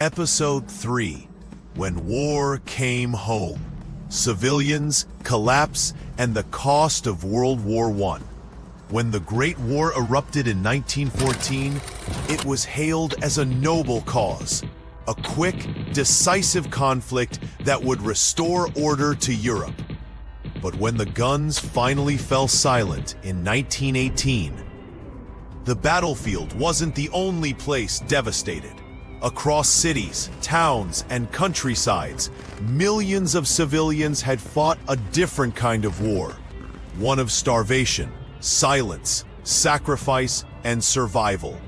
Episode 3: When War Came Home. Civilians, Collapse, and the Cost of World War I. When the Great War erupted in 1914, it was hailed as a noble cause, a quick, decisive conflict that would restore order to Europe. But when the guns finally fell silent in 1918, the battlefield wasn't the only place devastated. Across cities, towns, and countrysides, millions of civilians had fought a different kind of war. One of starvation, silence, sacrifice, and survival.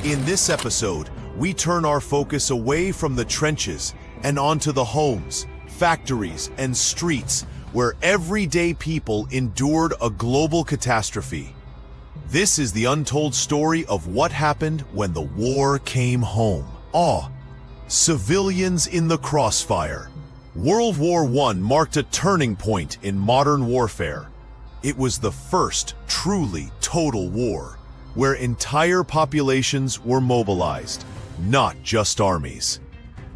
In this episode, we turn our focus away from the trenches and onto the homes, factories, and streets where everyday people endured a global catastrophe. This is the untold story of what happened when the war came home. Civilians in the crossfire. World War I marked a turning point in modern warfare. It was the first truly total war, where entire populations were mobilized, not just armies.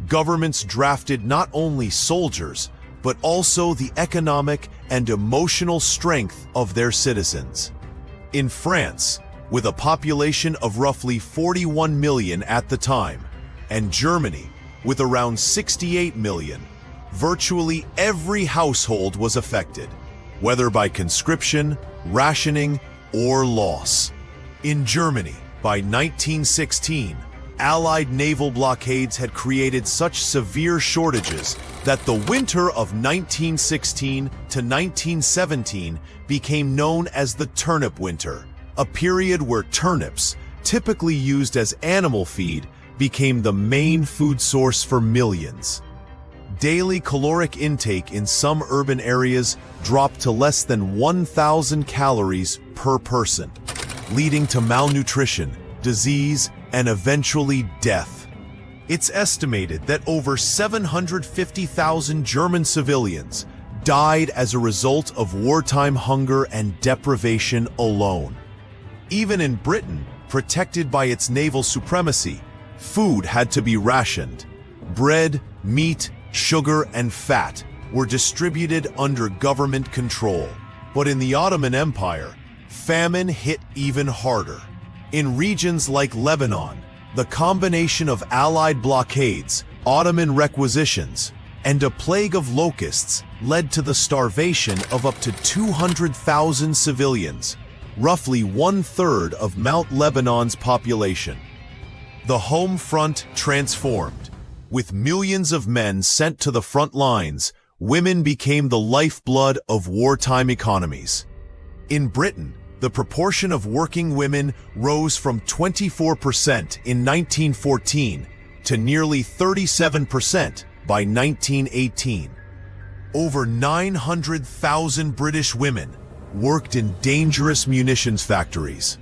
Governments drafted not only soldiers, but also the economic and emotional strength of their citizens. In France, with a population of roughly 41 million at the time, and Germany, with around 68 million, virtually every household was affected, whether by conscription, rationing, or loss. In Germany, by 1916, Allied naval blockades had created such severe shortages that the winter of 1916 to 1917 became known as the turnip winter, a period where turnips, typically used as animal feed, became the main food source for millions. Daily caloric intake in some urban areas dropped to less than 1,000 calories per person, leading to malnutrition, disease, and eventually death. It's estimated that over 750,000 German civilians died as a result of wartime hunger and deprivation alone. Even in Britain, protected by its naval supremacy, food had to be rationed. Bread, meat, sugar, and fat were distributed under government control. But in the Ottoman Empire, famine hit even harder. In regions like Lebanon, the combination of Allied blockades, Ottoman requisitions, and a plague of locusts led to the starvation of up to 200,000 civilians, roughly 1/3 of Mount Lebanon's population. The home front transformed. With millions of men sent to the front lines, women became the lifeblood of wartime economies. In Britain, the proportion of working women rose from 24% in 1914 to nearly 37% by 1918. Over 900,000 British women worked in dangerous munitions factories,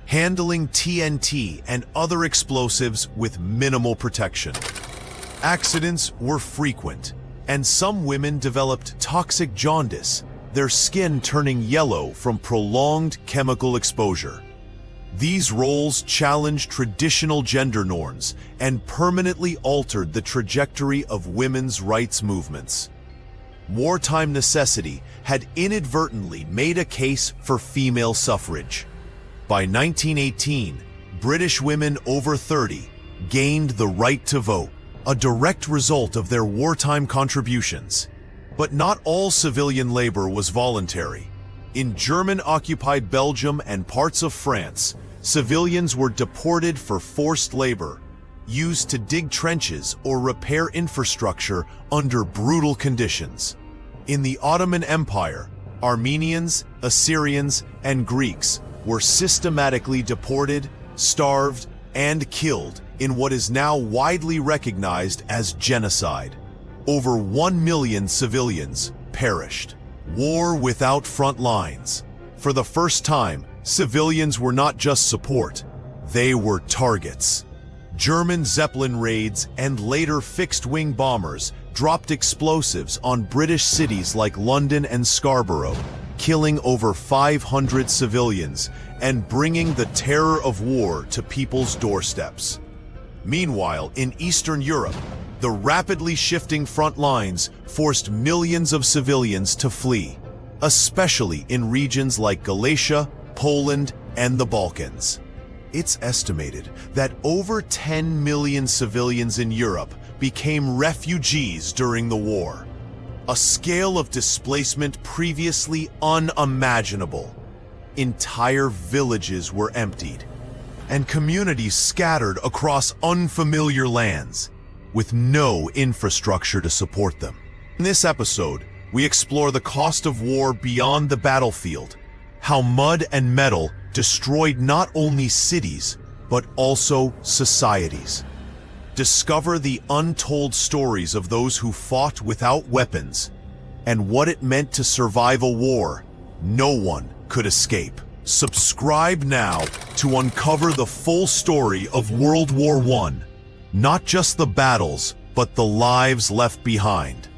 handling TNT and other explosives with minimal protection. Accidents were frequent, and some women developed toxic jaundice, their skin turning yellow from prolonged chemical exposure. These roles challenged traditional gender norms and permanently altered the trajectory of women's rights movements. Wartime necessity had inadvertently made a case for female suffrage. By 1918, British women over 30 gained the right to vote, a direct result of their wartime contributions. But not all civilian labor was voluntary. In German-occupied Belgium and parts of France, civilians were deported for forced labor, used to dig trenches or repair infrastructure under brutal conditions. In the Ottoman Empire, Armenians, Assyrians, and Greeks were systematically deported, starved, and killed in what is now widely recognized as genocide. Over 1 million civilians perished. War without front lines. For the first time, civilians were not just support, they were targets. German Zeppelin raids and later fixed-wing bombers dropped explosives on British cities like London and Scarborough, killing over 500 civilians and bringing the terror of war to people's doorsteps. Meanwhile, in Eastern Europe, the rapidly shifting front lines forced millions of civilians to flee, especially in regions like Galatia, Poland, and the Balkans. It's estimated that over 10 million civilians in Europe became refugees during the war, a scale of displacement previously unimaginable. Entire villages were emptied, and communities scattered across unfamiliar lands, with no infrastructure to support them. In this episode, we explore the cost of war beyond the battlefield, how mud and metal destroyed not only cities, but also societies. Discover the untold stories of those who fought without weapons, and what it meant to survive a war no one could escape. Subscribe now to uncover the full story of World War I, not just the battles, but the lives left behind.